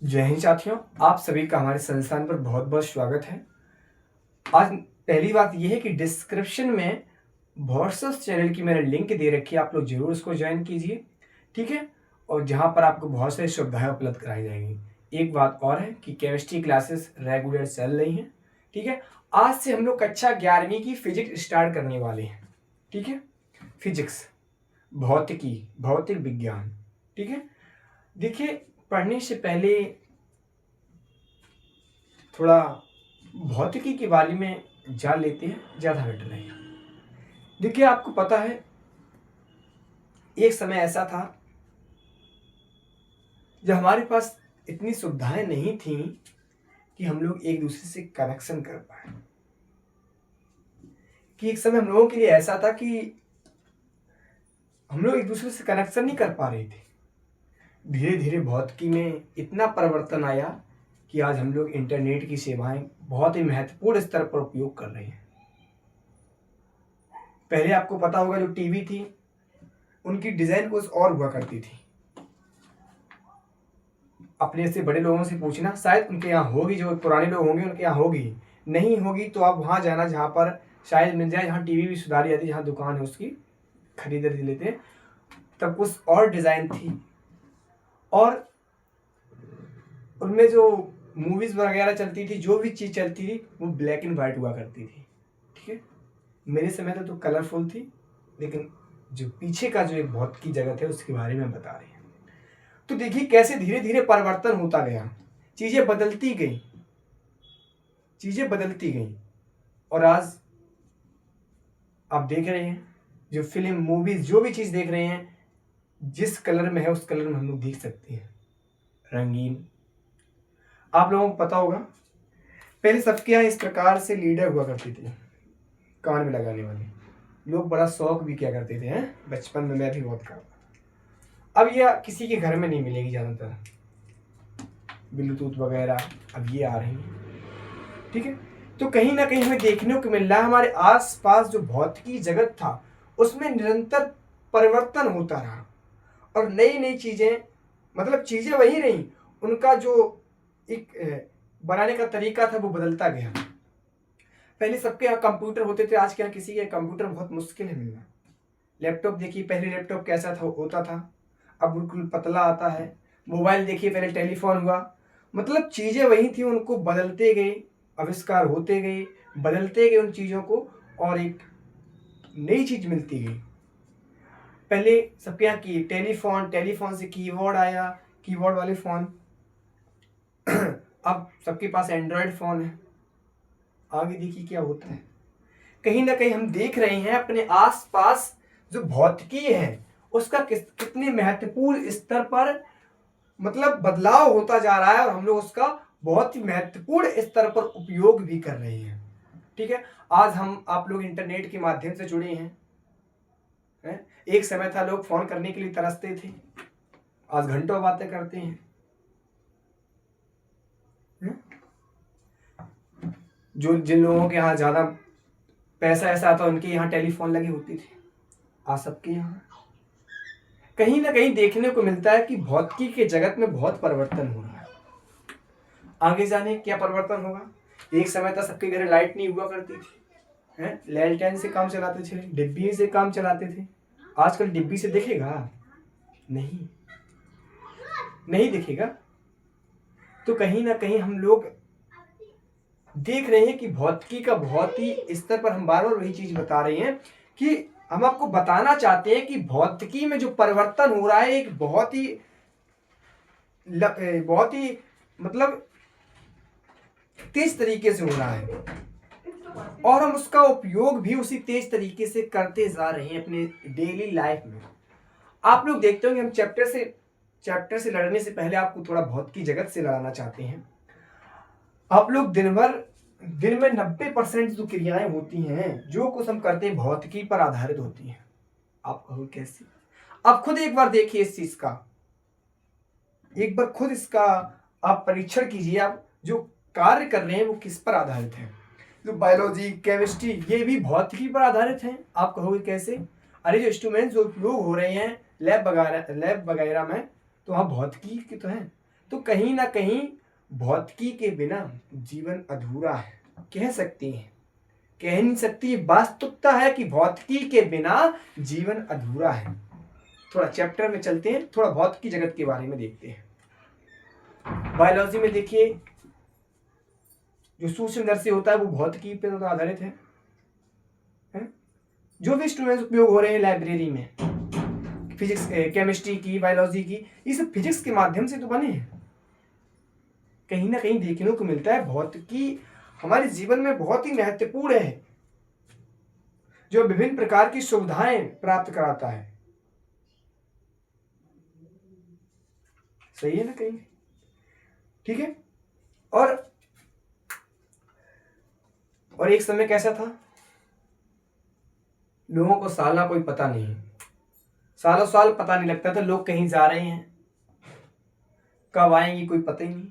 जय हिंद साथियों, आप सभी का हमारे संस्थान पर बहुत बहुत स्वागत है। आज पहली बात यह है कि डिस्क्रिप्शन में व्हाट्सएप चैनल की मैंने लिंक दे रखी है, आप लोग जरूर उसको ज्वाइन कीजिए, ठीक है। और जहां पर आपको बहुत सारी सुविधाएं उपलब्ध कराई जाएंगी। एक बात और है कि केमिस्ट्री क्लासेस रेगुलर चल रही हैं, ठीक है। आज से हम लोग कक्षा 11वीं की फिजिक्स स्टार्ट करने वाले हैं, ठीक है। फिजिक्स, भौतिकी, भौतिक विज्ञान, ठीक है। देखिए, पढ़ने से पहले थोड़ा भौतिकी के बारे में जान लेते हैं, ज़्यादा बेटर रहेगा। देखिए, आपको पता है एक समय ऐसा था जब हमारे पास इतनी सुविधाएं नहीं थी कि हम लोग एक दूसरे से कनेक्शन कर पाए। कि एक समय हम लोगों के लिए ऐसा था कि हम लोग एक दूसरे से कनेक्शन नहीं कर पा रहे थे। धीरे धीरे भौतिकी में इतना परिवर्तन आया कि आज हम लोग इंटरनेट की सेवाएं बहुत ही महत्वपूर्ण स्तर पर उपयोग कर रहे हैं। पहले आपको पता होगा जो टीवी थी उनकी डिजाइन कुछ और हुआ करती थी। अपने से बड़े लोगों से पूछना, शायद उनके यहाँ होगी, जो पुराने लोग होंगे उनके यहाँ होगी, नहीं होगी तो आप वहां जाना जहां पर शायद मिल जाए, जहाँ टीवी भी सुधारी जाती है, जहाँ दुकान है उसकी खरीद लेते हैं। तब कुछ और डिजाइन थी और उनमें जो मूवीज वगैरह चलती थी, जो भी चीज चलती थी वो ब्लैक एंड व्हाइट हुआ करती थी, ठीक है। मेरे समय तो कलरफुल थी, लेकिन जो पीछे का जो एक भौतिकी जगत है उसके बारे में बता रहे हैं। तो देखिए कैसे धीरे धीरे परिवर्तन होता गया, चीजें बदलती गई, चीजें बदलती गई। और आज आप देख रहे हैं जो फिल्म मूवीज जो भी चीज देख रहे हैं, जिस कलर में है उस कलर में हम लोग देख सकते हैं, रंगीन। आप लोगों को पता होगा पहले सबके यहाँ इस प्रकार से लीडर हुआ करती थी, कान में लगाने वाले, लोग बड़ा शौक भी किया करते थे, हैं बचपन में मैं भी बहुत करता। अब यह किसी के घर में नहीं मिलेगी ज़्यादातर, ब्लूटूथ वगैरह अब ये आ रही हैं, ठीक है। तो कहीं ना कहीं हमें देखने को मिल रहा है हमारे आसपास जो भौतिकी जगत था उसमें निरंतर परिवर्तन होता रहा और नई नई चीजें, मतलब चीजें वही रही, उनका जो एक बनाने का तरीका था वो बदलता गया। पहले सबके यहाँ कंप्यूटर होते थे, आज के यहाँ किसी के कंप्यूटर बहुत मुश्किल है मिलना। लैपटॉप देखिए, पहले लैपटॉप कैसा था होता था, अब बिल्कुल पतला आता है। मोबाइल देखिए, पहले टेलीफोन हुआ, मतलब चीज़ें वही थी, उनको बदलते गए, आविष्कार होते गए, बदलते गए उन चीज़ों को और एक नई चीज़ मिलती गई। पहले सबके यहाँ की टेलीफोन, टेलीफोन से कीबोर्ड आया, कीबोर्ड वाले फ़ोन अब सबके पास एंड्रॉयड फ़ोन है। आगे देखिए क्या होता है। कहीं ना कहीं हम देख रहे हैं अपने आसपास जो भौतिकी है उसका कितने महत्वपूर्ण स्तर पर मतलब बदलाव होता जा रहा है और हम लोग उसका बहुत ही महत्वपूर्ण स्तर पर उपयोग भी कर रहे हैं, ठीक है। आज हम आप लोग इंटरनेट के माध्यम से जुड़े हैं। एक समय था लोग फोन करने के लिए तरसते थे, आज घंटों बातें करते हैं। जो जिन लोगों के यहाँ ज्यादा पैसा ऐसा आता उनके यहाँ टेलीफोन लगे होती थी, आज सबके यहाँ। कहीं ना कहीं देखने को मिलता है कि भौतिकी के जगत में बहुत परिवर्तन हो रहा है। आगे जाने क्या परिवर्तन होगा। एक समय था सबके घर लाइट नहीं हुआ करती थी, हैं लैलटेन से काम चलाते थे, डिब्बी से काम चलाते थे। आजकल डिब्बी से दिखेगा नहीं, नहीं दिखेगा। तो कहीं ना कहीं हम लोग देख रहे हैं कि भौतिकी का बहुत ही स्तर पर हम बार बार वही चीज बता रहे हैं कि हम आपको बताना चाहते हैं कि भौतिकी में जो परिवर्तन हो रहा है एक बहुत ही मतलब तेज तरीके से हो रहा है और हम उसका उपयोग भी उसी तेज तरीके से करते जा रहे हैं अपने डेली लाइफ में। आप लोग देखते होंगे हम चैप्टर से लड़ने से पहले आपको थोड़ा भौतिकी जगत से लड़ाना चाहते हैं। आप लोग दिन में 90% जो क्रियाएं होती हैं, जो कुछ हम करते हैं भौतिकी पर आधारित होती हैं। आप कहो कैसे? आप खुद एक बार देखिए इस चीज का, एक बार खुद इसका आप परीक्षण कीजिए। आप जो कार्य कर रहे हैं वो किस पर आधारित है? जो बायोलॉजी, केमिस्ट्री, ये भी भौतिकी पर आधारित हैं। आप कहोगे कैसे? अरे जो इंस्ट्रूमेंट जो उपयोग हो रहे हैं लैब वगैरह में, तो वहाँ भौतिकी के तो हैं। तो कहीं ना कहीं भौतिकी के बिना जीवन अधूरा है, कह सकती हैं, कह नहीं सकती, वास्तविकता है कि भौतिकी के बिना जीवन अधूरा है। थोड़ा चैप्टर में चलते हैं, थोड़ा भौतिकी जगत के बारे में देखते हैं। बायोलॉजी में देखिए जो सूक्ष्मदर्शी से होता है वो भौतिकी पर तो आधारित है। जो भी इंस्ट्रूमेंट्स उपयोग हो रहे हैं लाइब्रेरी में, फिजिक्स, केमिस्ट्री की, बायोलॉजी की, ये सब फिजिक्स के माध्यम से तो बने हैं। कहीं ना कहीं देखने को मिलता है भौतिकी हमारे जीवन में बहुत ही महत्वपूर्ण है, जो विभिन्न प्रकार की सुविधाएं प्राप्त कराता है। सही है ना कहीं? ठीक है। और एक समय कैसा था, लोगों को साल का कोई पता नहीं, सालों साल पता नहीं लगता था लोग कहीं जा रहे हैं, कब आएंगे कोई पता ही नहीं।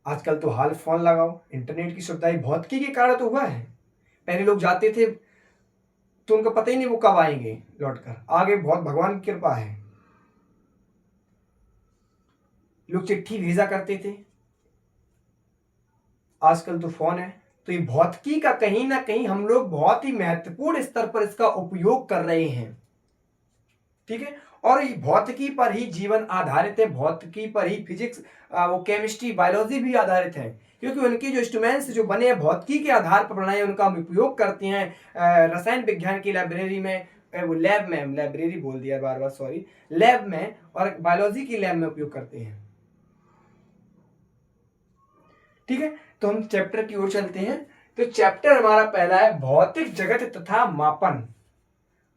आजकल तो हाल फोन लगाओ, इंटरनेट की सुविधाएं भौतिकी के कारण तो हुआ है। पहले लोग जाते थे तो उनको पता ही नहीं वो कब आएंगे लौटकर, आगे बहुत भगवान की कृपा है। लोग चिट्ठी भेजा करते थे, आजकल तो फोन है। तो ये भौतिकी का कहीं ना कहीं हम लोग बहुत ही महत्वपूर्ण स्तर पर इसका उपयोग कर रहे हैं। ठीक है। और भौतिकी पर ही जीवन आधारित है, भौतिकी पर ही फिजिक्स, वो केमिस्ट्री, बायोलॉजी भी आधारित है, क्योंकि उनके जो इंस्ट्रूमेंट्स जो बने हैं भौतिकी के आधार पर बनाए, उनका हम उपयोग करते हैं रसायन विज्ञान की लाइब्रेरी में, वो लैब में, लाइब्रेरी बोल दिया बार बार, सॉरी, लैब में, और बायोलॉजी की लैब में उपयोग करते हैं। ठीक है। तो हम चैप्टर की ओर चलते हैं। तो चैप्टर हमारा पहला है भौतिक जगत तथा मापन।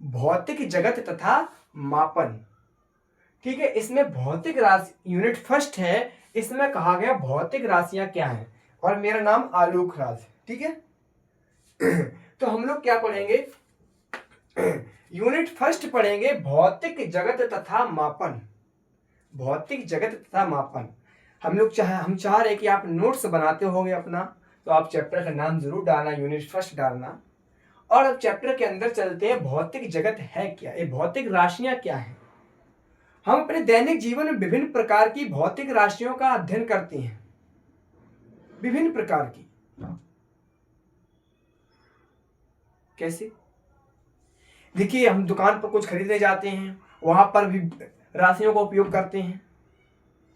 भौतिक जगत तथा मापन। ठीक है। इसमें भौतिक राशि यूनिट फर्स्ट है, इसमें कहा गया भौतिक राशियां क्या हैं, और मेरा नाम आलोक राज। ठीक है। तो हम लोग क्या पढ़ेंगे, यूनिट फर्स्ट पढ़ेंगे भौतिक जगत तथा मापन। भौतिक जगत तथा मापन। हम चाह रहे कि आप नोट्स बनाते होंगे अपना, तो आप चैप्टर का नाम जरूर डालना, यूनिट फर्स्ट डालना। और अब चैप्टर के अंदर चलते हैं, भौतिक जगत है क्या, ये भौतिक राशियां क्या है। हम अपने दैनिक जीवन में विभिन्न प्रकार की भौतिक राशियों का अध्ययन करते हैं, विभिन्न प्रकार की। कैसे? देखिए, हम दुकान पर कुछ खरीदने जाते हैं, वहां पर भी राशियों का उपयोग करते हैं।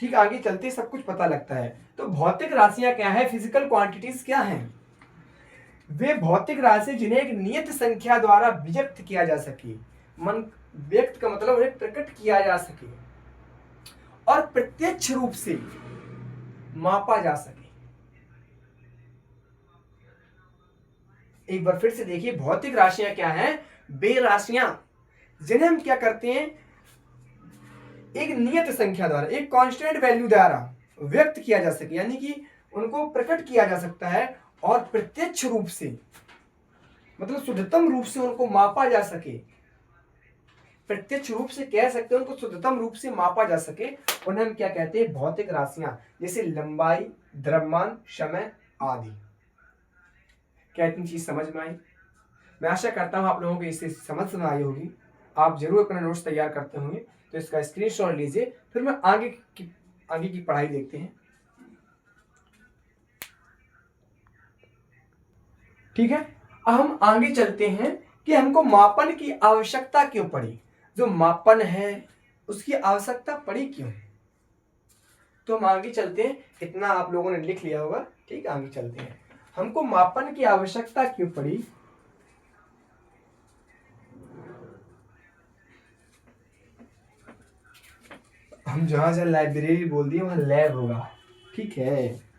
ठीक, आगे चलते सब कुछ पता लगता है। तो भौतिक राशियां क्या है, फिजिकल क्वांटिटीज क्या हैं? वे भौतिक राशि जिन्हें एक नियत संख्या द्वारा व्यक्त किया जा सके, मन व्यक्त का मतलब है प्रकट किया जा सके, और प्रत्यक्ष रूप से मापा जा सके। एक बार फिर से देखिए, भौतिक राशियां क्या हैं? वे राशियां जिन्हें हम क्या करते हैं, एक नियत संख्या द्वारा, एक कांस्टेंट वैल्यू द्वारा व्यक्त किया जा सके, यानी कि उनको प्रकट किया जा सकता है, और प्रत्यक्ष रूप से मतलब शुद्धतम रूप से उनको मापा जा सके। प्रत्यक्ष रूप से कह सकते हैं, उनको शुद्धतम रूप से मापा जा सके, उन्हें हम क्या कहते हैं, भौतिक राशियां। जैसे लंबाई, द्रव्यमान, समय आदि। क्या इतनी चीज समझ में आई? मैं आशा करता हूं आप लोगों को इससे समझ में आई होगी। आप जरूर अपना नोट्स तैयार करते होंगे, तो इसका स्क्रीनशॉट लीजिए, फिर मैं आगे की पढ़ाई देखते हैं। ठीक है। अब हम आगे चलते हैं कि हमको मापन की आवश्यकता क्यों पड़ी, जो मापन है उसकी आवश्यकता पड़ी क्यों। तो हम आगे चलते हैं, इतना आप लोगों ने लिख लिया होगा। ठीक, आगे चलते हैं, हमको मापन की आवश्यकता क्यों पड़ी। हम जहां लाइब्रेरी बोल दिए वहां लैब होगा। ठीक है।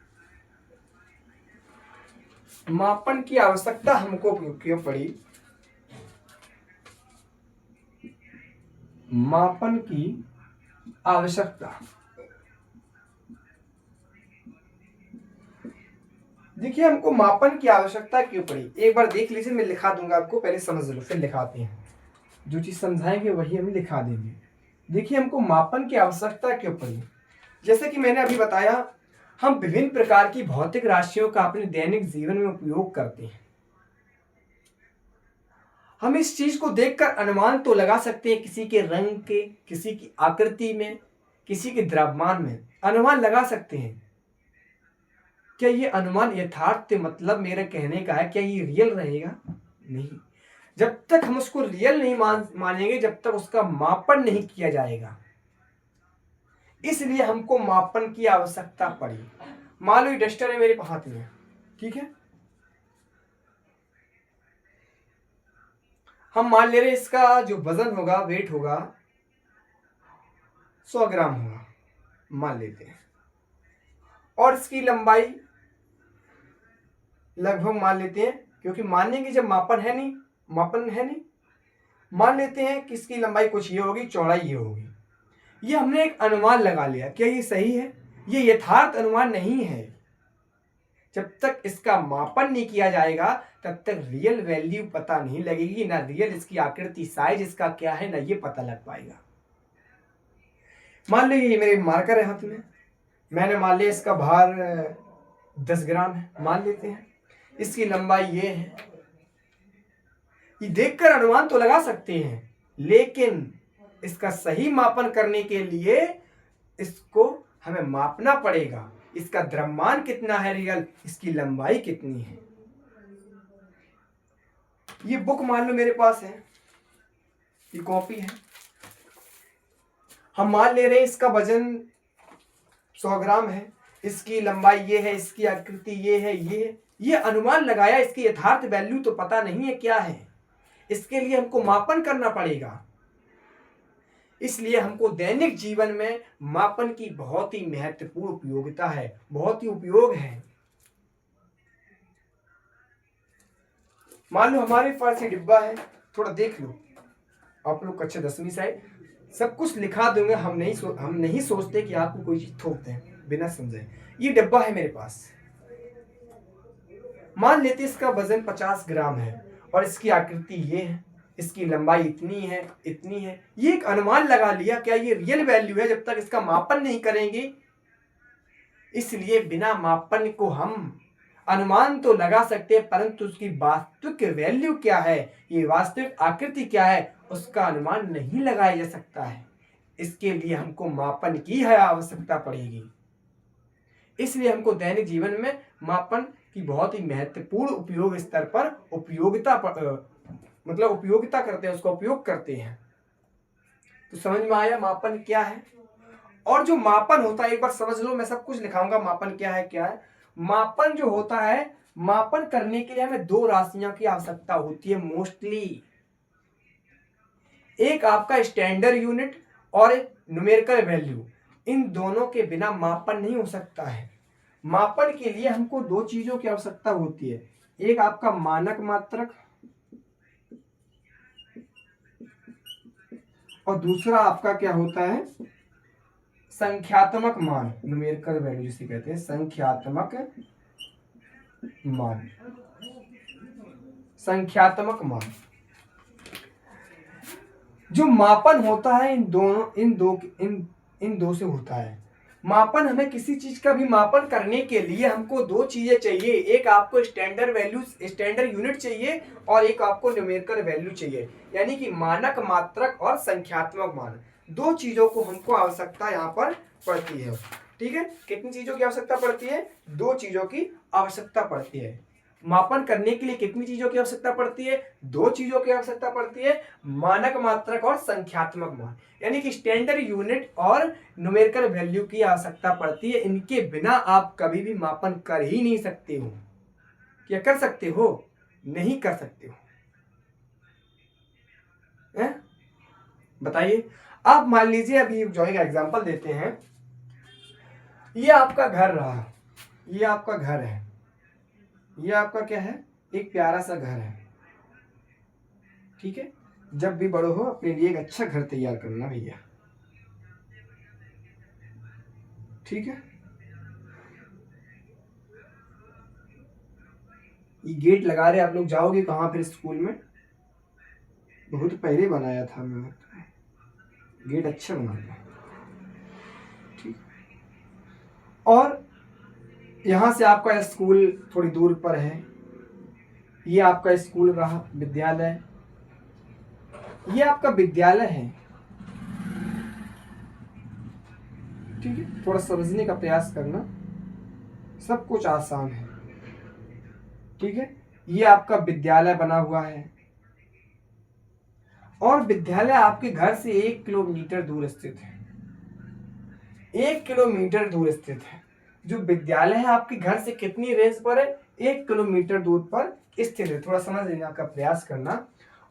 मापन की आवश्यकता हमको क्यों पड़ी, मापन की आवश्यकता। देखिए, हमको मापन की आवश्यकता क्यों पड़ी, एक बार देख लीजिए, मैं लिखा दूंगा आपको, पहले समझ लो फिर लिखाते हैं। जो चीज समझाएंगे वही हम लिखा देंगे। देखिए, हमको मापन की आवश्यकता क्यों पड़ी। जैसे कि मैंने अभी बताया, हम विभिन्न प्रकार की भौतिक राशियों का अपने दैनिक जीवन में उपयोग करते हैं। हम इस चीज को देखकर अनुमान तो लगा सकते हैं, किसी के रंग के, किसी की आकृति में, किसी के द्रव्यमान में अनुमान लगा सकते हैं। क्या ये अनुमान यथार्थ, मतलब मेरे कहने का है, क्या ये रियल रहेगा? नहीं। जब तक हम उसको रियल नहीं मानेंगे, जब तक उसका मापन नहीं किया जाएगा। इसलिए हमको मापन की आवश्यकता पड़ी। मान लो ये डस्टर है मेरे हाथ में, ठीक है, हम मान ले रहे इसका जो वजन होगा, वेट होगा 100 ग्राम होगा, मान लेते हैं, और इसकी लंबाई लगभग मान लेते हैं, क्योंकि मानेंगे जब मापन है नहीं, मान लेते हैं कि इसकी लंबाई कुछ ये होगी, चौड़ाई ये होगी। ये हमने एक अनुमान लगा लिया। क्या ये सही है? ये यथार्थ अनुमान नहीं है। जब तक इसका मापन नहीं किया जाएगा तब तक रियल वैल्यू पता नहीं लगेगी, ना रियल इसकी आकृति, साइज इसका क्या है, ना ये पता लग पाएगा। मान लीजिए ये मेरे मार्कर है हाथ में, मैंने मान लिया इसका भार 10 ग्राम है, मान लेते हैं, इसकी लंबाई ये है। ये देखकर अनुमान तो लगा सकते हैं, लेकिन इसका सही मापन करने के लिए इसको हमें मापना पड़ेगा। इसका द्रव्यमान कितना है रियल, इसकी लंबाई कितनी है। ये बुक मान लो मेरे पास है, ये कॉपी है, हम मान ले रहे हैं इसका वजन 100 ग्राम है, इसकी लंबाई ये है, इसकी आकृति ये है, ये अनुमान लगाया। इसकी यथार्थ वैल्यू तो पता नहीं है क्या है, इसके लिए हमको मापन करना पड़ेगा। इसलिए हमको दैनिक जीवन में मापन की बहुत ही महत्वपूर्ण उपयोगिता है, बहुत ही उपयोग है। मान लो हमारे पास ये डिब्बा है, थोड़ा देख लो, आप लोग कक्षा 10वीं से सब कुछ लिखा दूंगा, हम नहीं सोचते कि आपको कोई चीज थोप दें बिना समझे। ये डिब्बा है मेरे पास, मान लेते इसका वजन 50 ग्राम है और इसकी आकृति ये है, इसकी लंबाई इतनी है, इतनी है। ये एक अनुमान लगा लिया। क्या ये रियल वैल्यू है? जब तक इसका मापन नहीं करेंगे। इसलिए बिना मापन को हम अनुमान तो लगा सकते हैं, परंतु उसकी वास्तविक वैल्यू क्या है, ये वास्तविक आकृति क्या है, उसका अनुमान नहीं लगाया जा सकता है। इसके लिए हमको मापन की है आवश्यकता पड़ेगी। इसलिए हमको दैनिक जीवन में मापन की बहुत ही महत्वपूर्ण उपयोग स्तर पर उपयोगिता करते हैं, उसका उपयोग करते हैं। तो समझ में आया मापन क्या है। और जो मापन होता है, एक बार समझ लो, मैं सब कुछ लिखाऊंगा मापन क्या है। मापन जो होता है, मापन करने के लिए हमें 2 राशियों की आवश्यकता होती है मोस्टली। एक आपका स्टैंडर्ड यूनिट और एक न्यूमेरिकल वैल्यू। इन दोनों के बिना मापन नहीं हो सकता है। मापन के लिए हमको 2 चीजों की आवश्यकता होती है। एक आपका मानक मात्रक और दूसरा आपका क्या होता है, संख्यात्मक मान, न्यूमेरिकल वैल्यू जिसे कहते हैं, संख्यात्मक मान। जो मापन होता है इन दो से होता है। मापन, हमें किसी चीज का भी मापन करने के लिए हमको 2 चीजें चाहिए। एक आपको स्टैंडर्ड यूनिट चाहिए और एक आपको न्यूमेरिकल वैल्यू चाहिए, यानी कि मानक मात्रक और संख्यात्मक मान। 2 चीजों को हमको आवश्यकता यहाँ पर पड़ती है। ठीक है, कितनी चीजों की आवश्यकता पड़ती है? 2 चीजों की आवश्यकता पड़ती है। मापन करने के लिए कितनी चीजों की आवश्यकता पड़ती है? 2 चीजों की आवश्यकता पड़ती है, मानक मात्रक और संख्यात्मक मान, यानी कि स्टैंडर्ड यूनिट और न्यूमेरिकल वैल्यू की आवश्यकता पड़ती है। इनके बिना आप कभी भी मापन कर ही नहीं सकते हो। क्या कर सकते हो? नहीं कर सकते हो। बताइए। आप मान लीजिए, अभी जॉइंट का एग्जांपल देते हैं। ये आपका घर रहा, ये आपका घर है, ये आपका क्या है, एक प्यारा सा घर है। ठीक है, जब भी बड़ो हो अपने लिए एक अच्छा घर तैयार करना भैया। ठीक है, ये गेट लगा रहे, आप लोग जाओगे कहाँ फिर? स्कूल में बहुत पहले बनाया था मैं, गेट अच्छा बनाया। ठीक, और यहाँ से आपका स्कूल थोड़ी दूर पर है। ये आपका स्कूल रहा, विद्यालय, ये आपका विद्यालय है। ठीक है, थोड़ा समझने का प्रयास करना, सब कुछ आसान है। ठीक है, ये आपका विद्यालय बना हुआ है और विद्यालय आपके घर से 1 किलोमीटर दूर स्थित है। 1 किलोमीटर दूर स्थित है। जो विद्यालय है आपके घर से कितनी रेंज पर है? 1 किलोमीटर दूर पर स्थित है। थोड़ा समझ लेने का प्रयास करना।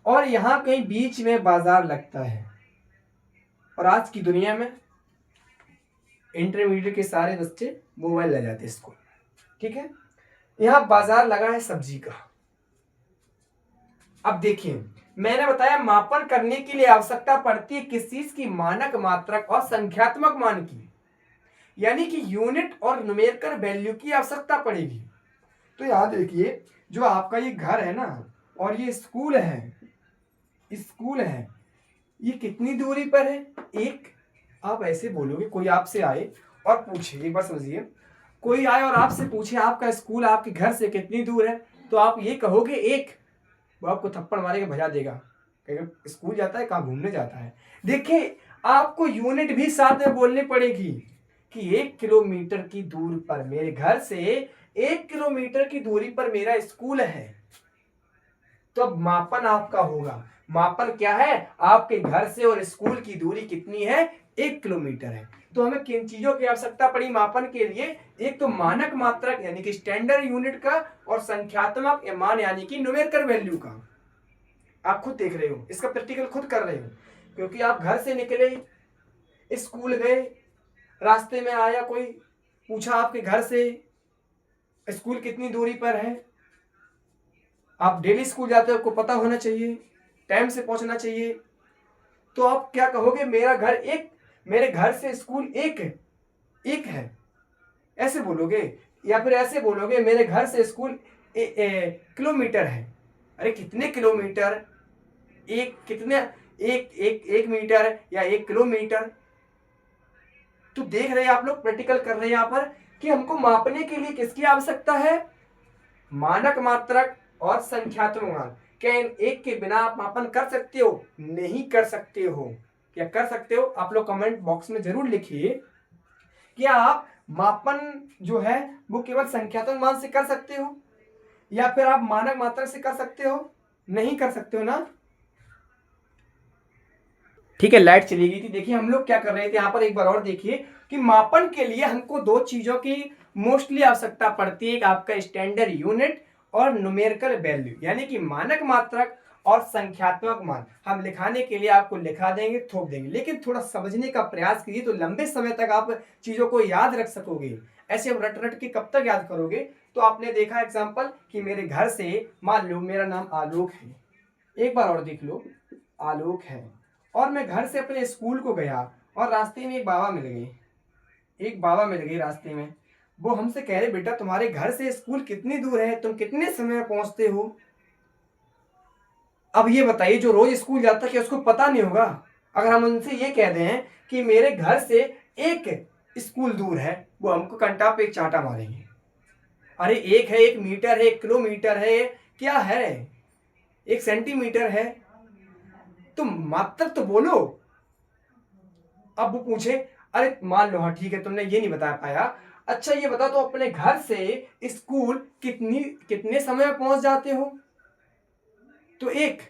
और यहाँ कहीं बीच में बाजार लगता है। और आज की दुनिया में इंटरमीडिएट के सारे बच्चे मोबाइल ले जाते हैं स्कूल। ठीक है, यहाँ बाजार लगा है सब्जी का। अब देखिए, मैंने बताया मापन करने के लिए आवश्यकता पड़ती है किस चीज की? मानक मात्रक और संख्यात्मक मान की, यानी कि यूनिट और न्यूमेरिकल वैल्यू की आवश्यकता पड़ेगी। तो याद देखिए, जो आपका ये घर है ना और ये स्कूल है, ये कितनी दूरी पर है? एक। आप ऐसे बोलोगे, कोई आपसे आए और पूछे, एक बार समझिए, कोई आए और आपसे पूछे आपका स्कूल आपके घर से कितनी दूर है, तो आप ये कहोगे 1। वो आपको थप्पड़ मारेगा, भजा देगा, कहेगा स्कूल जाता है, कहाँ घूमने जाता है। देखिए, आपको यूनिट भी साथ में बोलनी पड़ेगी कि 1 किलोमीटर की दूर पर, मेरे घर से 1 किलोमीटर की दूरी पर मेरा स्कूल है। तो अब मापन आपका होगा। मापन क्या है? आपके घर से और स्कूल की दूरी कितनी है? 1 किलोमीटर है। तो हमें किन चीजों की आवश्यकता पड़ी मापन के लिए? एक तो मानक मात्रक यानी कि स्टैंडर्ड यूनिट का, और संख्यात्मक मान यानी कि न्यूमेरिकल वैल्यू का। आप खुद देख रहे हो, इसका प्रैक्टिकल खुद कर रहे हो, क्योंकि आप घर से निकले, स्कूल गए, रास्ते में आया कोई, पूछा आपके घर से स्कूल कितनी दूरी पर है। आप डेली स्कूल जाते हो, आपको पता होना चाहिए, टाइम से पहुंचना चाहिए। तो आप क्या कहोगे? मेरे घर से स्कूल एक है, ऐसे बोलोगे। या फिर ऐसे बोलोगे, मेरे घर से स्कूल किलोमीटर है। अरे कितने किलोमीटर? कितने? एक मीटर या 1 किलोमीटर? तो देख रहे हैं आप लोग, प्रैक्टिकल कर रहे हैं यहाँ पर कि हमको मापने के लिए किसकी आवश्यकता है? मानक मात्रक और संख्यात्मक मान। क्या इन एक के बिना आप मापन कर सकते हो? नहीं कर सकते हो। क्या कर सकते हो? आप लोग कमेंट बॉक्स में जरूर लिखिए, क्या आप मापन जो है वो केवल संख्यात्मक मान से कर सकते हो या फिर आप मानक मात्रक से कर सकते हो? नहीं कर सकते हो ना। ठीक है, लाइट चली गई थी। देखिए हम लोग क्या कर रहे थे यहाँ पर, एक बार और देखिए कि मापन के लिए हमको 2 चीजों की मोस्टली आवश्यकता पड़ती है। एक आपका स्टैंडर्ड यूनिट और न्यूमेरिकल वैल्यू, यानी कि मानक मात्रक और संख्यात्मक मान। हम लिखाने के लिए आपको लिखा देंगे, थोप देंगे, लेकिन थोड़ा समझने का प्रयास कीजिए तो लंबे समय तक आप चीजों को याद रख सकोगे। ऐसे रट रट के कब तक याद करोगे? तो आपने देखा एग्जाम्पल कि मेरे घर से, मान लो मेरा नाम आलोक है, एक बार और देख लो, आलोक है, और मैं घर से अपने स्कूल को गया और रास्ते में एक बाबा मिल गए रास्ते में। वो हमसे कह रहे, बेटा तुम्हारे घर से स्कूल कितनी दूर है, तुम कितने समय में पहुंचते हो? अब ये बताइए, जो रोज स्कूल जाता है क्या उसको पता नहीं होगा? अगर हम उनसे ये कह दें कि मेरे घर से 1 स्कूल दूर है, वो हमको कंटा पे एक चांटा मारेंगे। अरे 1 है, 1 मीटर है, 1 किलोमीटर है, क्या है, 1 सेंटीमीटर है, तुम मात्रक तो बोलो। अब वो पूछे, अरे मान लो, हाँ ठीक है, तुमने ये नहीं बता पाया, अच्छा ये बताओ तो अपने घर से स्कूल कितने समय में पहुंच जाते हो? तो 1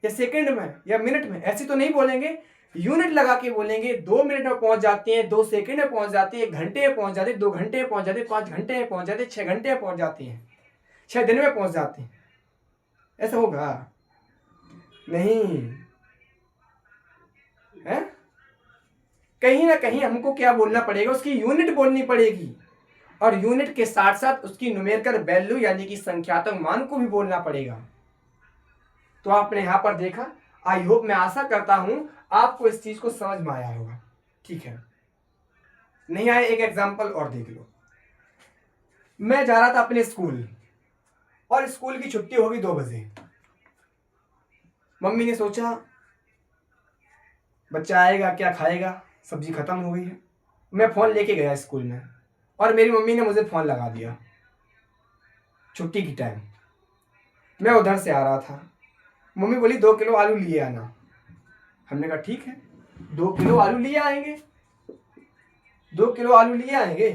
या सेकंड में या मिनट में, ऐसे तो नहीं बोलेंगे, यूनिट लगा के बोलेंगे। 2 मिनट में पहुंच जाते हैं, 2 सेकंड में पहुंच जाते हैं, 1 घंटे में पहुंच जाते हैं, 2 घंटे में पहुंच जाते हैं, 5 घंटे में पहुंच जाते हैं, 6 घंटे में पहुंच जाते हैं, 6 दिन में पहुंच जाते हैं। ऐसा होगा? नहीं है। कहीं ना कहीं हमको क्या बोलना पड़ेगा? उसकी यूनिट बोलनी पड़ेगी, और यूनिट के साथ साथ उसकी न्यूमेरिकल वैल्यू यानी कि संख्यात्मक मान को भी बोलना पड़ेगा। तो आपने यहां पर देखा। आई होप, मैं आशा करता हूं आपको इस चीज को समझ में आया होगा। ठीक है, नहीं आया एक एग्जांपल और देख लो। मैं जा रहा था अपने स्कूल और स्कूल की छुट्टी होगी 2 बजे। मम्मी ने सोचा बच्चा आएगा क्या खाएगा, सब्जी खत्म हो गई है। मैं फोन लेके गया स्कूल में और मेरी मम्मी ने मुझे फोन लगा दिया छुट्टी की टाइम। मैं उधर से आ रहा था, मम्मी बोली 2 किलो आलू लिए आना। हमने कहा ठीक है, 2 किलो आलू लिए आएंगे। 2 किलो आलू लिए आएंगे।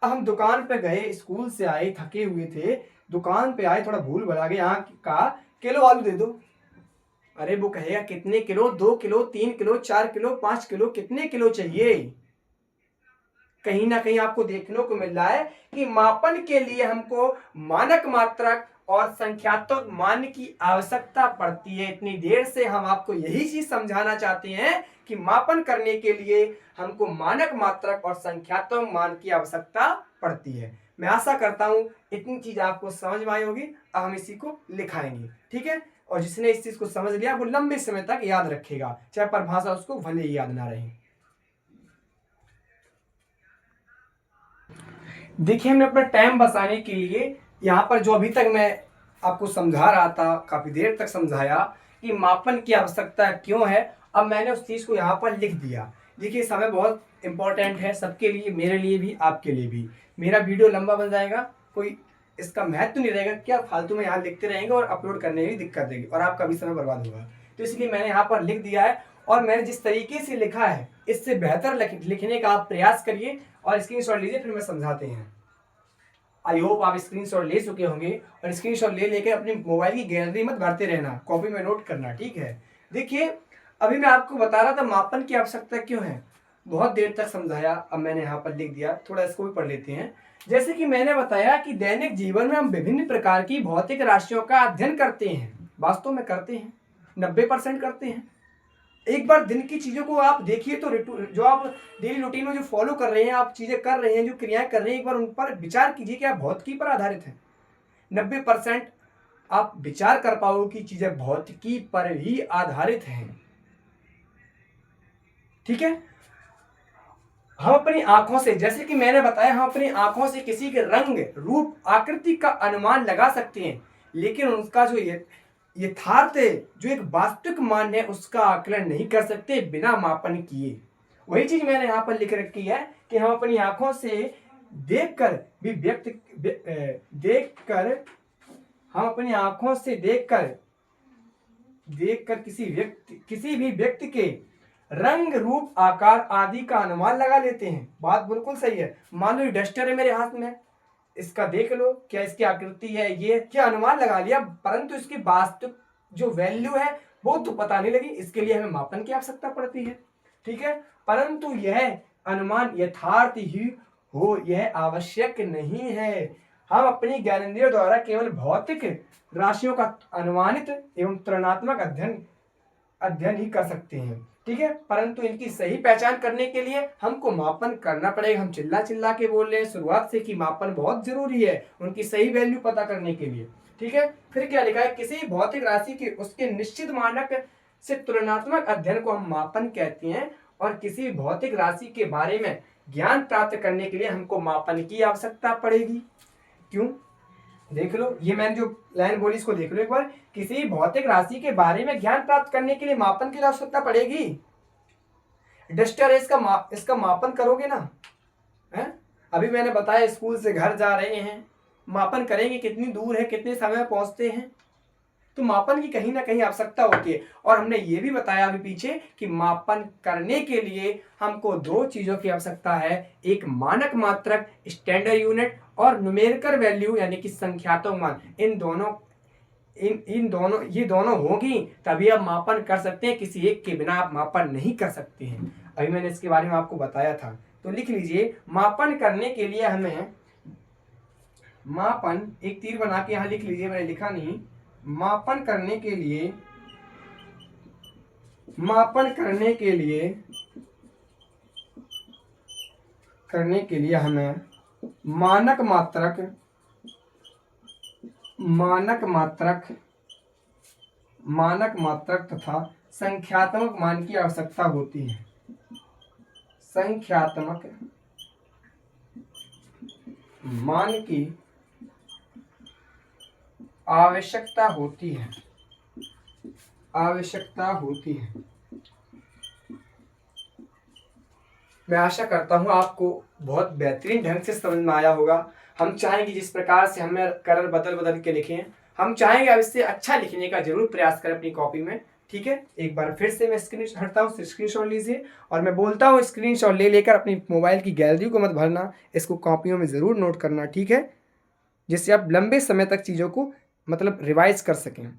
अब हम दुकान पे गए, स्कूल से आए थके हुए थे, दुकान पे आए, थोड़ा भूल भला गया, यहाँ कहा किलो आलू दे दो। अरे वो कहेगा कितने kilo, 2 kilo, 3 kilo, 4 kilo, 5 kilo, कितने किलो चाहिए। कहीं ना कहीं आपको देखने को मिल रहा है कि मापन के लिए हमको मानक मात्रक और संख्यात्मक मान की आवश्यकता पड़ती है। इतनी देर से हम आपको यही चीज समझाना चाहते हैं कि मापन करने के लिए हमको मानक मात्रक और संख्यात्मक मान की आवश्यकता पड़ती है। मैं आशा करता हूं इतनी चीज आपको समझ में आई होगी। अब हम इसी को लिखाएंगे, ठीक है। और जिसने इस चीज को समझ लिया वो लंबे समय तक याद रखेगा, चाहे परिभाषा उसको भले ही याद ना रहे। देखिए, हमने अपना टाइम बचाने के लिए यहाँ पर जो अभी तक मैं आपको समझा रहा था, काफी देर तक समझाया कि मापन की आवश्यकता क्यों है, अब मैंने उस चीज को यहाँ पर लिख दिया। देखिए, समय बहुत इंपॉर्टेंट है सबके लिए, मेरे लिए भी, आपके लिए भी। मेरा वीडियो लंबा बन जाएगा, कोई इसका महत्व नहीं रहेगा, क्या फालतू में यहाँ लिखते रहेंगे और अपलोड करने में दिक्कत देगी और आपका भी समय बर्बाद होगा। तो इसलिए मैंने यहाँ पर लिख दिया है, और मैंने जिस तरीके से लिखा है इससे बेहतर लिखने का आप प्रयास करिए और स्क्रीनशॉट लीजिए, फिर मैं समझाते हैं। आई होप आप स्क्रीनशॉट ले चुके होंगे, और स्क्रीनशॉट ले लेकर अपनी मोबाइल की गैलरी मत भरते रहना, कॉपी में नोट करना, ठीक है। देखिए, अभी मैं आपको बता रहा था मापन की आवश्यकता क्यों है, बहुत देर तक समझाया, अब मैंने यहाँ पर लिख दिया, थोड़ा इसको भी पढ़ लेते हैं। जैसे कि मैंने बताया कि दैनिक जीवन में हम विभिन्न प्रकार की भौतिक राशियों का अध्ययन करते हैं, वास्तव में करते हैं, 90% करते हैं। एक बार दिन की चीजों को आप देखिए, तो जो आप डेली रूटीन में जो फॉलो कर रहे हैं, आप चीजें कर रहे हैं, जो क्रियाएं कर रहे हैं, एक बार उन पर विचार कीजिए कि आप भौतिकी पर आधारित हैं। 90% आप विचार कर पाओगे कि चीजें भौतिकी पर ही आधारित हैं, ठीक है। हम अपनी आंखों से, जैसे कि मैंने बताया, हम अपनी आंखों से किसी के रंग, रूप, आकृति का अनुमान लगा सकते हैं, लेकिन उसका जो यथार्थ, जो एक वास्तविक मान है, उसका आकलन नहीं कर सकते बिना मापन किए। वही चीज मैंने यहाँ पर लिख रखी है कि हम अपनी आंखों से देखकर भी हम अपनी आंखों से देखकर किसी भी व्यक्ति के रंग, रूप, आकार आदि का अनुमान लगा लेते हैं। बात बिल्कुल सही है। मान लो डस्टर है मेरे हाथ में, इसका देख लो, क्या इसकी आकृति है, ये क्या अनुमान लगा लिया, परंतु इसकी वास्तविक जो वैल्यू है वो तो पता नहीं लगी। इसके लिए हमें मापन की आवश्यकता पड़ती है, ठीक है। परंतु यह अनुमान यथार्थ ही हो, यह आवश्यक नहीं है। हम अपनी ज्ञानेंद्रियों द्वारा केवल भौतिक राशियों का अनुमानित एवं तुलनात्मक अध्ययन ही कर सकते हैं, ठीक है। परंतु इनकी सही पहचान करने के लिए हमको मापन करना पड़ेगा। हम चिल्ला चिल्ला के बोल रहे हैं शुरुआत से कि मापन बहुत जरूरी है उनकी सही वैल्यू पता करने के लिए, ठीक है। फिर क्या लिखा है, किसी भौतिक राशि के उसके निश्चित मानक से तुलनात्मक अध्ययन को हम मापन कहते हैं, और किसी भौतिक राशि के बारे में ज्ञान प्राप्त करने के लिए हमको मापन की आवश्यकता पड़ेगी। क्यों, देख लो, ये मैंने जो लाइन बोली इसको देख लो एक बार। किसी भौतिक राशि के बारे में ज्ञान प्राप्त करने के लिए मापन की आवश्यकता पड़ेगी। डस्टर है, इसका मापन करोगे ना, है? अभी मैंने बताया स्कूल से घर जा रहे हैं, मापन करेंगे कितनी दूर है, कितने समय में पहुंचते हैं, तो मापन की कहीं ना कहीं आवश्यकता होती है। और हमने ये भी बताया अभी पीछे कि मापन करने के लिए हमको 2 चीजों की आवश्यकता है, एक मानक मात्रक स्टैंडर्ड यूनिट, और न्यूमेरिकल वैल्यू यानी कि संख्यात्मक मान। ये दोनों होगी तभी आप मापन कर सकते हैं, किसी एक के बिना आप मापन नहीं कर सकते हैं। अभी मैंने इसके बारे में आपको बताया था, तो लिख लीजिए। मापन करने के लिए हमें मापन, एक तीर बना के यहाँ लिख लीजिए, मैंने लिखा नहीं। मापन करने के लिए हमें मानक मात्रक तथा संख्यात्मक मान की आवश्यकता होती है। संख्यात्मक मान की आवश्यकता होती है। मैं आशा करता हूं आपको बहुत बेहतरीन ढंग से समझ में आया होगा। हम चाहेंगे जिस प्रकार से हमने कलर बदल के लिखे हैं, हम चाहेंगे अब इससे अच्छा लिखने का जरूर प्रयास करें अपनी कॉपी में, ठीक है, एक बार फिर से मैं स्क्रीन हटता हूँ, स्क्रीनशॉट लीजिए और मैं बोलता हूँ स्क्रीनशॉट ले लेकर अपनी मोबाइल की गैलरी को मत भरना, इसको कॉपियों में ज़रूर नोट करना, ठीक है, जिससे आप लंबे समय तक चीज़ों को मतलब रिवाइज कर सकें।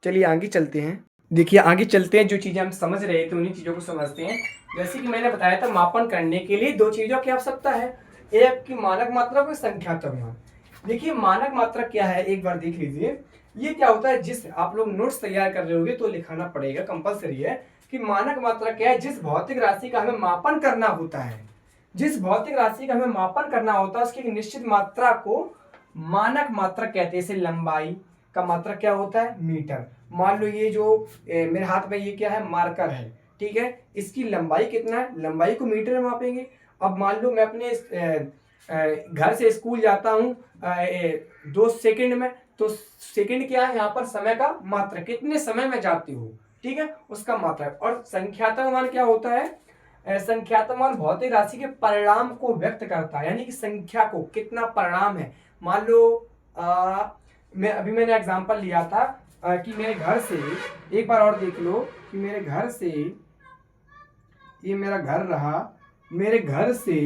चलिए आगे चलते हैं। देखिए आगे चलते हैं, जो चीज़ें हम समझ रहे थे उन्हीं चीज़ों को समझते हैं। जैसे कि मैंने बताया था, मापन करने के लिए दो चीज़ों की आवश्यकता है, एक की मानक मात्रा और संख्यात्मक मान। देखिए मानक मात्रा क्या है, एक बार देख लीजिए। ये क्या होता है, जिस आप लोग नोट्स तैयार कर रहे होंगे तो लिखाना पड़ेगा, कंपलसरी है कि मानक मात्रा क्या है, जिस भौतिक राशि का हमें मापन करना होता है, जिस भौतिक राशि का हमें मापन करना होता है उसकी एक निश्चित मात्रा को मानक मात्रा कहते हैं। जैसे लंबाई का मात्रा क्या होता है, मीटर। मान लो ये जो मेरे हाथ में ये क्या है, मार्कर है, ठीक है, इसकी लंबाई कितना है, लंबाई को मीटर में मापेंगे। अब मान लो मैं अपने घर से स्कूल जाता हूँ 2 सेकंड में, तो सेकंड क्या है यहाँ पर, समय का मात्रा, कितने समय में जाती हूँ, ठीक है, उसका मात्रा। और संख्यात्मक मान क्या होता है, संख्यात्मक मान भौतिक राशि के परिणाम को व्यक्त करता है, यानी कि संख्या को कितना परिणाम है। मान लो मैंने एग्जांपल लिया था कि मेरे घर से, एक बार और देख लो कि मेरे घर से, ये मेरा घर रहा, मेरे घर से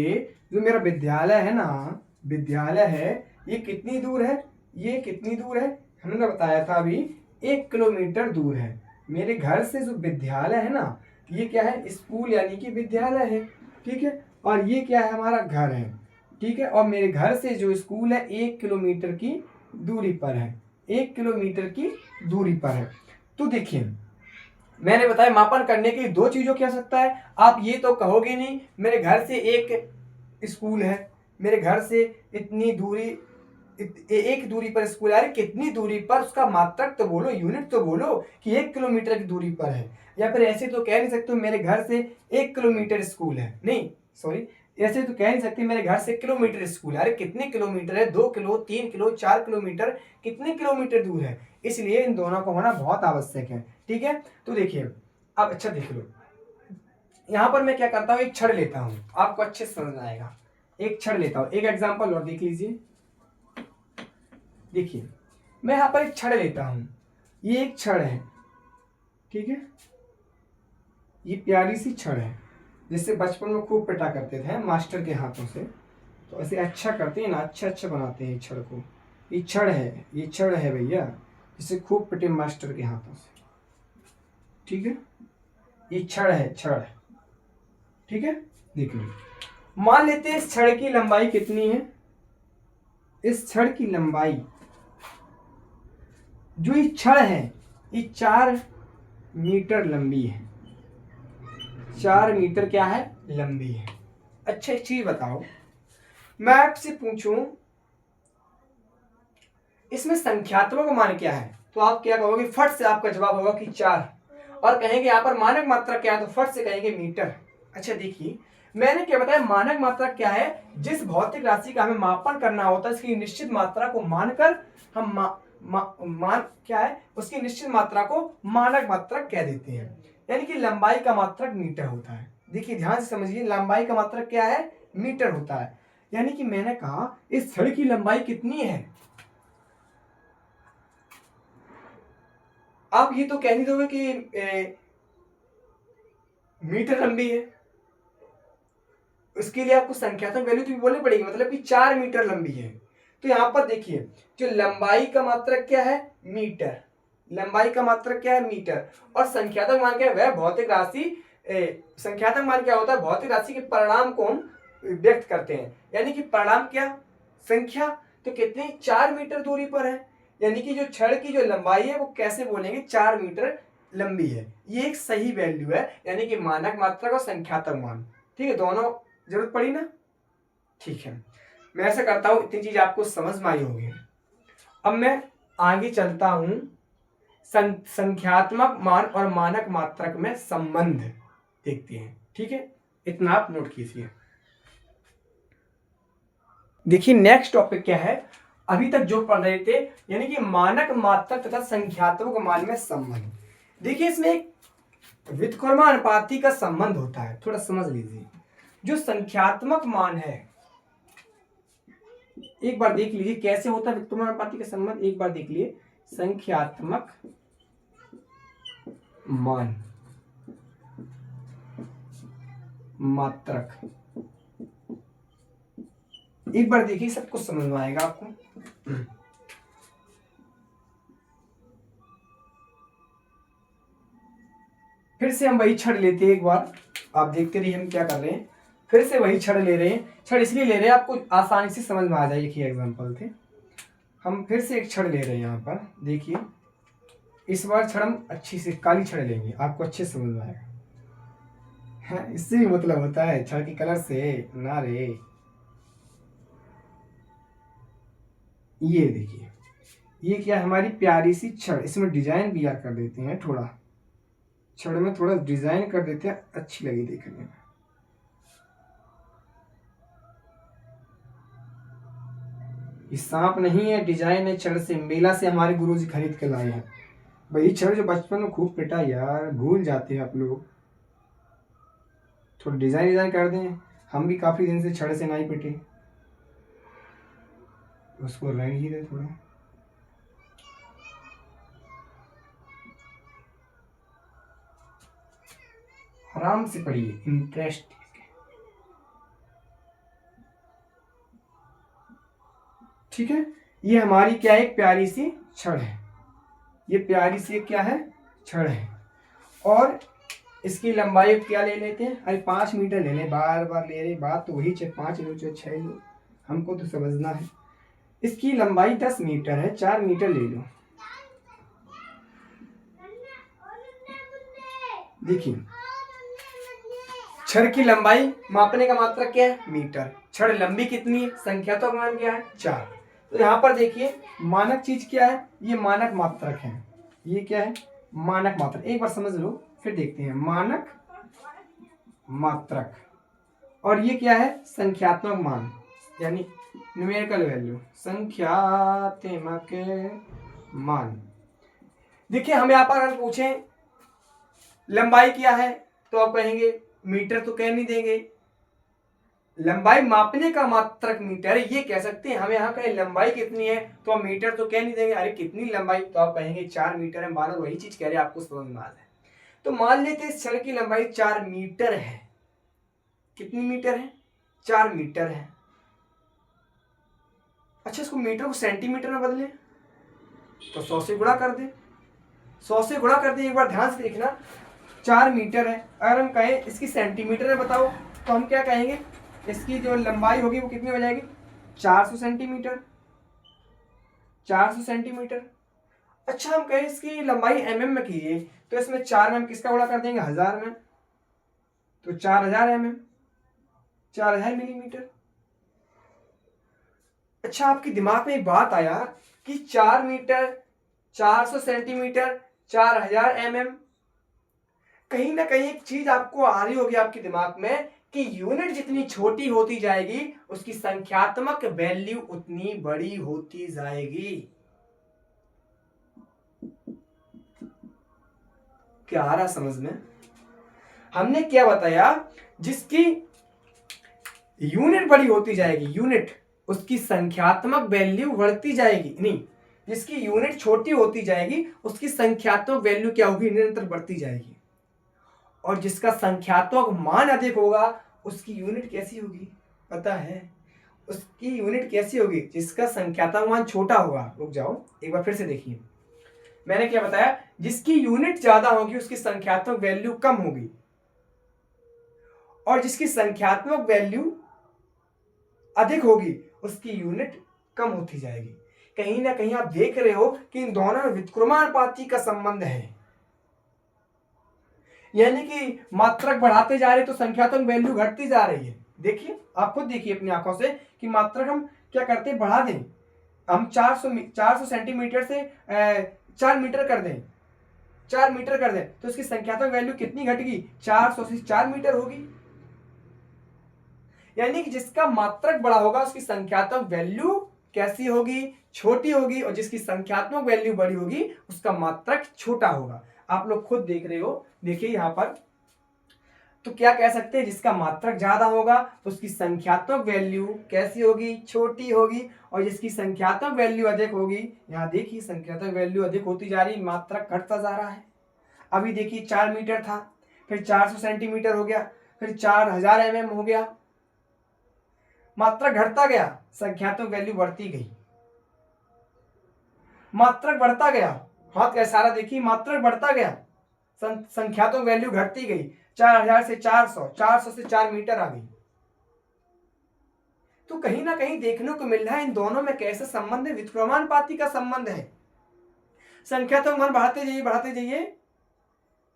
जो मेरा विद्यालय है ना, विद्यालय है, ये कितनी दूर है, ये कितनी दूर है, हमने बताया था अभी 1 किलोमीटर दूर है। मेरे घर से जो विद्यालय है ना, ये क्या है, स्कूल यानी कि विद्यालय है, ठीक है, और ये क्या है, हमारा घर है, ठीक है, और मेरे घर से जो स्कूल है 1 किलोमीटर की दूरी पर है, 1 किलोमीटर की दूरी पर है। तो देखिए मैंने बताया मापन करने के लिए दो चीजों की आवश्यकता है। आप ये तो कहोगे नहीं मेरे घर से एक स्कूल है, मेरे घर से इतनी दूरी, एक दूरी पर स्कूल है, अरे कितनी दूरी पर, उसका मात्रक तो बोलो, यूनिट तो बोलो कि 1 किलोमीटर की दूरी पर है। या फिर ऐसे तो कह नहीं सकते मेरे घर से 1 किलोमीटर स्कूल है, नहीं सॉरी, ऐसे तो कह नहीं सकते मेरे घर से किलोमीटर स्कूल है, अरे कितने किलोमीटर है, 2 किलो, 3 किलो, 4 किलोमीटर, कितने किलोमीटर दूर है। इसलिए इन दोनों का होना बहुत आवश्यक है, ठीक है। तो देखिए अब अच्छा देख लो, यहां पर मैं क्या करता हूं, एक छड़ लेता हूं, आपको अच्छे से समझ आएगा। एक छड़ लेता हूं, एक एग्जांपल और देख लीजिए। देखिए मैं यहां पर एक छड़ लेता हूं, ये एक छड़ है, ठीक है, ये प्यारी सी छड़ है, जिससे बचपन में खूब पिटा करते थे मास्टर के हाथों से। तो ऐसे अच्छा करते हैं ना, अच्छा अच्छा बनाते हैं छड़ को। ये छड़ है, ये छड़ है भैया, जिसे खूब पिटे मास्टर के हाथों से, ठीक है, ये छड़ है, छड़, ठीक है। देख लो, मान लेते हैं इस छड़ की लंबाई कितनी है, इस छड़ की लंबाई, जो ये छड़ है ये 4 मीटर लंबी है, 4 मीटर क्या है, लंबी है। अच्छा एक चीज बताओ, मैं आपसे पूछूं इसमें संख्यात्मक मान क्या है, तो आप क्या कहोगे, फट से आपका जवाब होगा कि 4, और कहेंगे यहाँ पर मानक मात्रा क्या है, तो फट से कहेंगे मीटर। अच्छा देखिए मैंने क्या बताया, मानक मात्रा क्या है, जिस भौतिक राशि का हमें मापन करना होता है इसकी निश्चित मात्रा को मानकर हम मान क्या है, उसकी निश्चित मात्रा को मानक मात्रा कह देते हैं। यानी कि लंबाई का मात्रक मीटर होता है। देखिए ध्यान से समझिए, लंबाई का मात्रक क्या है, मीटर होता है। यानी कि मैंने कहा इस छड़ की लंबाई कितनी है, आप ये तो कह नहीं दोगे कि मीटर लंबी है, उसके लिए आपको संख्यात्मक वैल्यू तो बोलनी पड़ेगी, मतलब कि 4 मीटर लंबी है। तो यहां पर देखिए जो लंबाई का मात्रक क्या है, मीटर, लंबाई का मात्रक क्या है, मीटर, और संख्यात्मक मान क्या है, वह भौतिक राशि, संख्यात्मक मान क्या होता है, भौतिक राशि के परिणाम को हम व्यक्त करते हैं। यानी कि परिणाम क्या, संख्या, तो कितनी, 4 मीटर दूरी पर है। यानी कि जो छड़ की जो लंबाई है वो कैसे बोलेंगे, 4 मीटर लंबी है। ये एक सही वैल्यू है, यानी कि मानक मात्रक और संख्यात्मक मान, ठीक है, दोनों जरूरत पड़ी ना, ठीक है। मैं ऐसा करता हूं इतनी चीज आपको समझ में आई होगी। अब मैं आगे चलता हूं, संख्यात्मक मान और मानक मात्रक में संबंध देखते हैं, ठीक है, इतना आप नोट कीजिए। देखिए नेक्स्ट टॉपिक क्या है, अभी तक जो पढ़ रहे थे, यानी कि मानक मात्रक तथा संख्यात्मक मान में संबंध। देखिए इसमें एक व्युत्क्रमानुपाती का संबंध होता है, थोड़ा समझ लीजिए। जो संख्यात्मक मान है, एक बार देख लीजिए कैसे होता है व्युत्क्रमानुपाती का संबंध, एक बार देख लिए, संख्यात्मक मान, मात्रक। एक बार देखिए, सब कुछ समझ में आएगा आपको। फिर से हम वही छड़ लेते हैं एक बार, आप देखते रहिए हम क्या कर रहे हैं। फिर से वही छड़ ले रहे हैं, छड़ इसलिए ले रहे हैं आपको आसानी से समझ में आ जाए। एक ही एग्जाम्पल थे, हम फिर से एक छड़ ले रहे हैं यहाँ पर। देखिए इस बार छड़ हम अच्छी से काली छड़ लेंगे, आपको अच्छे से समझ में आएगा। हाँ, इससे भी मतलब होता है छड़ की कलर से ना रे। ये देखिए, ये क्या है, हमारी प्यारी सी छड़। इसमें डिजाइन भी यार कर देते हैं थोड़ा, छड़ में थोड़ा डिजाइन कर देते हैं, अच्छी लगी देखने में। ये सांप नहीं है, डिजाइन है छड़ से, मेला से हमारे गुरुजी खरीद के लाए हैं। वही छड़ जो बचपन में खूब पिटा यार, भूल जाते हैं आप लोग। थोड़ा डिजाइन डिजाइन कर दें, हम भी काफी दिन से छड़ से नहीं पिटे, उसको रंग ही दे थोड़ा। आराम से पढ़िए, इंटरेस्ट। ठीक है, ये हमारी क्या है, एक प्यारी सी छड़ है। ये प्यारी सी क्या है, छड़ है। और इसकी लंबाई क्या ले लेते हैं, अरे 5 मीटर ले लें, बार बार ले रहे, बात तो वही 5 लो 6 लो, हमको तो समझना है। इसकी लंबाई 10 मीटर है, 4 मीटर ले लो। देखिए छड़ की लंबाई मापने का मात्रक क्या है, मीटर। छड़ लंबी कितनी है, संख्या तो मान क्या है, 4। तो यहाँ पर देखिए मानक चीज क्या है, ये मानक मात्रक है। ये क्या है, मानक मात्रक। एक बार समझ लो फिर देखते हैं, मानक मात्रक। और ये क्या है, संख्यात्मक मान, यानी न्यूमेरिकल वैल्यू, संख्यात्मक मान। देखिए हम यहाँ पर अगर पूछें लंबाई क्या है, तो आप कहेंगे मीटर, तो कह नहीं देंगे। लंबाई मापने का मात्रक मीटर है, ये कह सकते हैं। हमें यहाँ कहे लंबाई कितनी है, तो हम मीटर तो कह नहीं देंगे। अरे कितनी लंबाई, तो आप कहेंगे 4 मीटर है। मानो वही चीज कह रहे हैं, आपको समझ में आ जाए। तो मान लेते हैं इस छड़ की लंबाई 4 मीटर है। कितनी मीटर है, 4 मीटर है। अच्छा, इसको मीटर को सेंटीमीटर में बदले तो 100 से गुणा कर दे, 100 से गुणा कर दे। एक बार ध्यान से देखना, 4 मीटर है, अगर हम कहें इसकी सेंटीमीटर में बताओ, तो हम क्या कहेंगे, इसकी जो लंबाई होगी वो कितनी हो जाएगी, 400 सेंटीमीटर, 400 सेंटीमीटर। अच्छा हम कहें इसकी लंबाई mm में कीजिए, तो इसमें 4 में हम किसका गुणा कर देंगे, 1000 में, तो 4000 mm, 4000 मिलीमीटर। अच्छा आपके दिमाग में एक बात आया कि 4 मीटर, 400 सेंटीमीटर, 4000 mm, कहीं ना कहीं एक चीज आपको आ रही होगी आपके दिमाग में कि यूनिट जितनी छोटी होती जाएगी उसकी संख्यात्मक वैल्यू उतनी बड़ी होती जाएगी। क्या आ रहा समझ में? हमने क्या बताया, जिसकी यूनिट बड़ी होती जाएगी, यूनिट, उसकी संख्यात्मक वैल्यू बढ़ती जाएगी। नहीं, जिसकी यूनिट छोटी होती जाएगी उसकी संख्यात्मक वैल्यू क्या होगी, निरंतर बढ़ती जाएगी। और जिसका संख्यात्मक मान अधिक होगा उसकी यूनिट कैसी होगी, पता है? उसकी यूनिट कैसी होगी, जिसका संख्यात्मक मान छोटा होगा। रुक जाओ एक बार फिर से देखिए, मैंने क्या बताया, जिसकी यूनिट ज्यादा होगी उसकी संख्यात्मक वैल्यू कम होगी, और जिसकी संख्यात्मक वैल्यू अधिक होगी उसकी यूनिट कम होती जाएगी। कहीं ना कहीं आप देख रहे हो कि इन दोनों में व्युत्क्रमानुपाती का संबंध है, यानी कि मात्रक बढ़ाते जा रहे तो संख्यात्मक वैल्यू घटती जा रही है। देखिए आप खुद देखिए अपनी आंखों से कि मात्रक हम क्या करते हैं, बढ़ा दें। हम 400 सेंटीमीटर से 4 मीटर कर दें, 4 मीटर कर दें, तो उसकी संख्यात्मक वैल्यू कितनी घटेगी, 400 से 4 मीटर होगी। यानी कि जिसका मात्रक बड़ा होगा उसकी संख्यात्मक वैल्यू कैसी होगी, छोटी होगी, और जिसकी संख्यात्मक वैल्यू बड़ी होगी उसका मात्रक छोटा होगा। आप लोग खुद देख रहे हो, देखिए यहां पर, तो क्या कह सकते हैं, जिसका मात्रक ज्यादा होगा उसकी संख्यात्मक वैल्यू कैसी होगी, छोटी होगी, और जिसकी संख्यात्मक वैल्यू अधिक होगी, यहां देखिए संख्यात्मक वैल्यू अधिक होती जा रही, मात्रक घटता जा रहा है। अभी देखिए 4 मीटर था, फिर 400 सेंटीमीटर हो गया, फिर 4000 mm हो गया। मात्रक घटता गया, संख्यात्मक वैल्यू बढ़ती गई। मात्रक बढ़ता गया, हाथ का इशारा देखिए, मात्रक बढ़ता गया, संख्यात्मक वैल्यू घटती गई। 4000 से 400, 400 से 4 मीटर आ गई। तो कहीं ना कहीं देखने को मिल रहा है इन दोनों में कैसा संबंध है, व्युत्क्रमानुपाती का संबंध है। संख्यात्मक मान बढ़ाते जाइए बढ़ाते जाइए,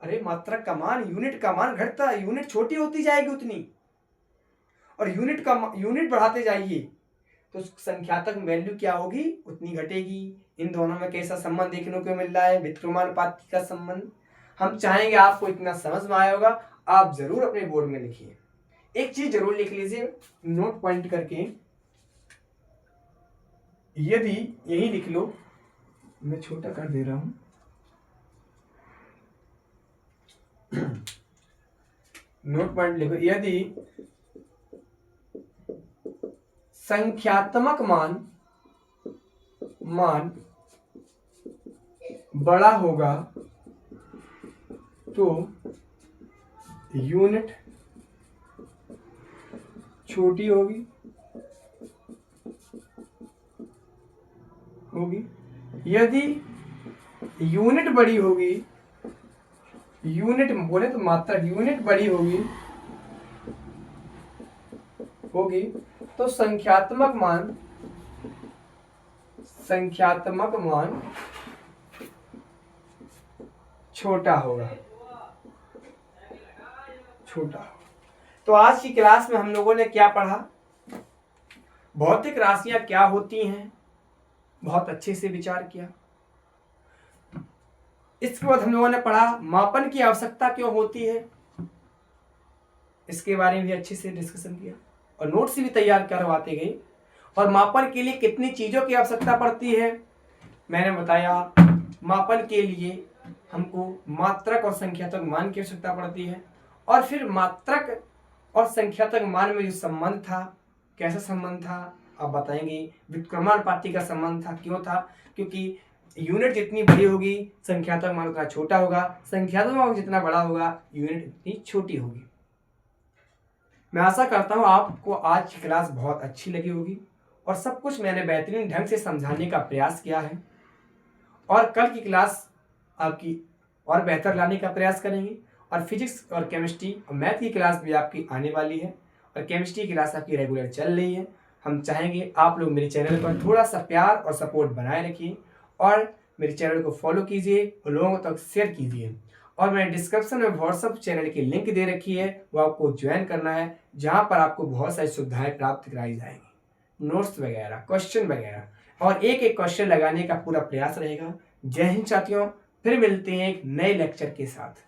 अरे मात्रक का मान, यूनिट का मान घटता, यूनिट छोटी होती जाएगी उतनी, और यूनिट बढ़ाते जाइए तो संख्यात्मक वैल्यू क्या होगी, उतनी घटेगी। इन दोनों में कैसा संबंध देखने को मिल रहा है, व्युत्क्रमानुपाती का संबंध। हम चाहेंगे आपको इतना समझ में आया होगा, आप जरूर अपने बोर्ड में लिखिए। एक चीज जरूर लिख लीजिए नोट पॉइंट करके, यदि यही लिख लो, मैं छोटा कर दे रहा हूं, नोट पॉइंट लिखो, यदि संख्यात्मक मान बड़ा होगा तो यूनिट छोटी होगी यदि यूनिट बड़ी होगी, यूनिट बोले तो मात्रा, यूनिट बड़ी होगी तो संख्यात्मक मान छोटा होगा। तो आज की क्लास में हम लोगों ने क्या पढ़ा, भौतिक राशियां क्या होती हैं, बहुत अच्छे से विचार किया। इसके बाद हम लोगों ने पढ़ा मापन की आवश्यकता क्यों होती है, इसके बारे में भी अच्छे से डिस्कशन किया और नोट्स भी तैयार करवाते गए। और मापन के लिए कितनी चीजों की आवश्यकता पड़ती है, मैंने बताया मापन के लिए हमको मात्रक और संख्यात्मक मान की आवश्यकता पड़ती है। और फिर मात्रक और संख्यात्मक मान में जो संबंध था, कैसा संबंध था आप बताएंगे। व्युत्क्रमानुपाती का संबंध था, क्यों था, क्योंकि यूनिट जितनी बड़ी होगी संख्यात्मक मान उतना छोटा होगा, संख्यात्मक मान जितना बड़ा होगा यूनिट उतनी छोटी होगी। मैं आशा करता हूँ आपको आज की क्लास बहुत अच्छी लगी होगी और सब कुछ मैंने बेहतरीन ढंग से समझाने का प्रयास किया है। और कल की क्लास आपकी और बेहतर लाने का प्रयास करेंगे। और फिजिक्स और केमिस्ट्री और मैथ की क्लास भी आपकी आने वाली है और केमिस्ट्री की क्लास आपकी रेगुलर चल रही है। हम चाहेंगे आप लोग मेरे चैनल पर थोड़ा सा प्यार और सपोर्ट बनाए रखिए और मेरे चैनल को फॉलो कीजिए और लोगों तक शेयर कीजिए। और मैंने डिस्क्रिप्शन में व्हाट्सएप चैनल की लिंक दे रखी है, वो आपको ज्वाइन करना है, जहाँ पर आपको बहुत सारी सुविधाएं प्राप्त कराई जाएंगी, नोट्स वगैरह, क्वेश्चन वगैरह, और एक एक क्वेश्चन लगाने का पूरा प्रयास रहेगा। जय हिंद साथियों, फिर मिलते हैं एक नए लेक्चर के साथ।